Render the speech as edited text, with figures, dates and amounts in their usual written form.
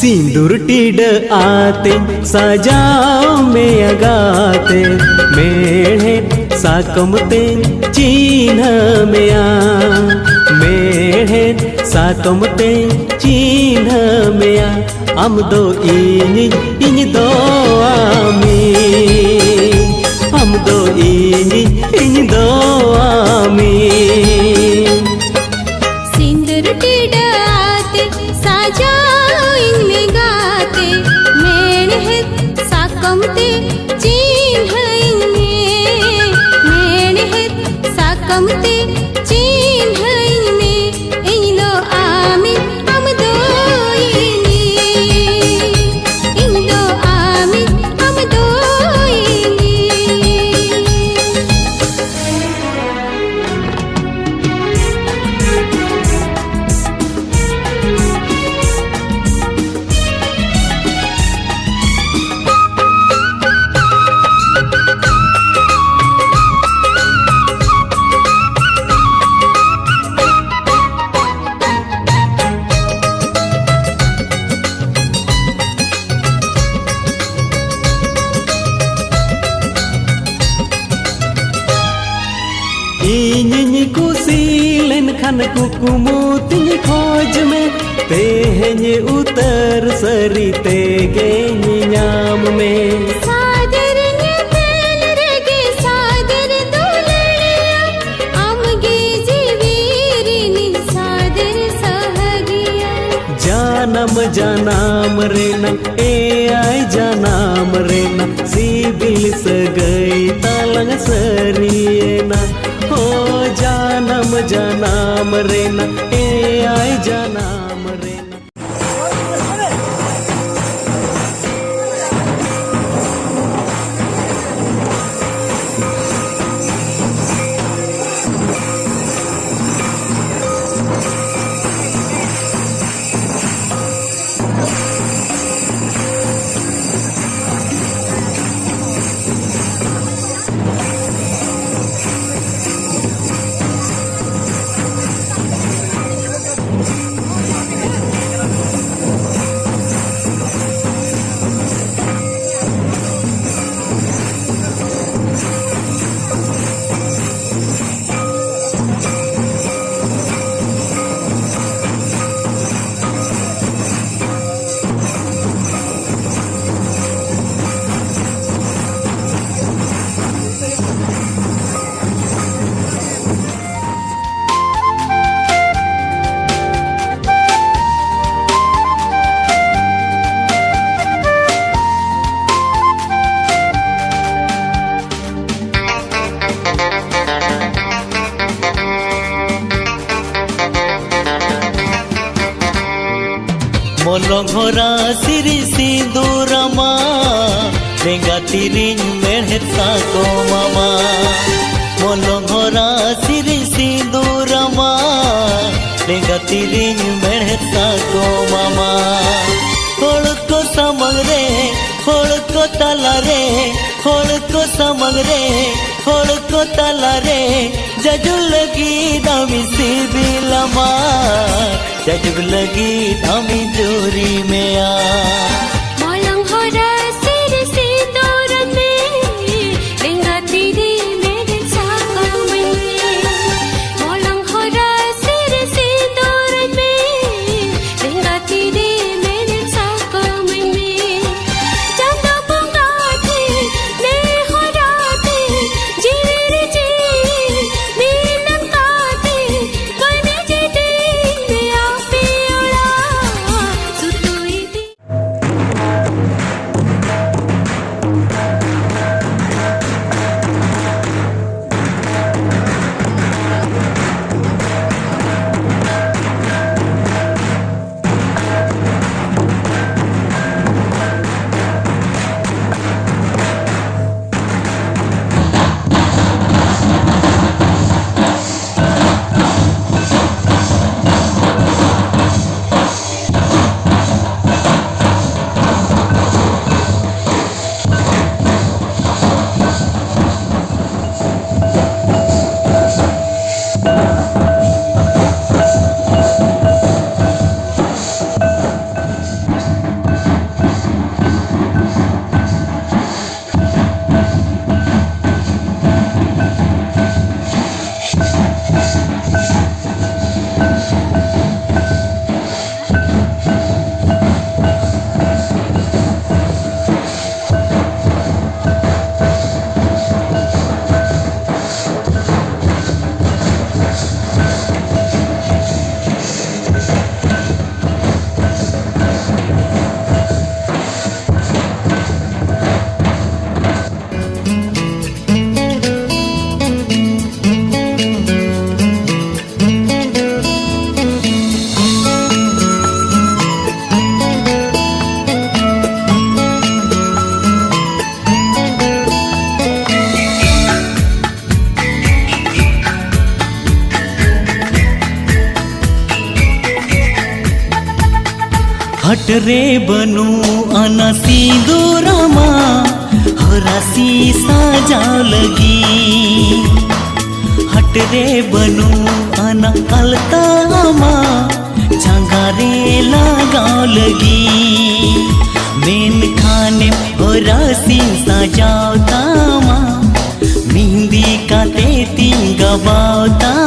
सिंदूर टीड आते सजाओ में अगाते मेढ़े साकमते चिन्ह में मेढ़े साकमते चिन्ह में आम दो इन दो आमी आम दो इन दो आमी सिंदूर टीड आते सजाओ इनमें गाते मेढ़े साकमते चिन्ह इनमें मेढ़े साकमते चिन्ह इनमें इनो आमी हम दो इन दो आमी हम दो इन्हीं कुसी लेन खान कुकुमु तिनी खोज में तेहने उतर सरी तेगे न्याम में सादर ने तेल रेगे सादर दुलड़िया आमगे जीवीरिनी सादर सहगिया जानम जानम रेना ए आई जानम रेना सिबिल सगई तालंग सरियना हो जानम जानम रेना ए आई जानम रेना मोलंघोरा सिरी सिंदूरमा लेंगा तिरिंग मेढ़ेत साको मामा मोलंघोरा सिरी सिंदूरमा लेंगा तिरिंग मेढ़ेत साको मामा होड़ को समंग रे होड़ को तला रे होड़ को समंग रे होड़ को तला रे जजु लगी दामी सिबिलमा जजु लगी दामी जोरी में आ मोलंघोरा सिर सिंदूर में लेंगा तिरी मेरे साको में मोलंघोरा सिर सिंदूर में लेंगा तिरी मेरे साको में चंदा पंगाते ने होराते जीर जी नीलन काते बने जेते ने आपे ओला सुतुई हटरे बनु आना सिंदूरमा हरासी साजाव लगी हटरे बनु आना अलतामा झांगारे लगाव लगी मेन खाने हरासी साजाव तामा मिंदी काते तिंगा बावता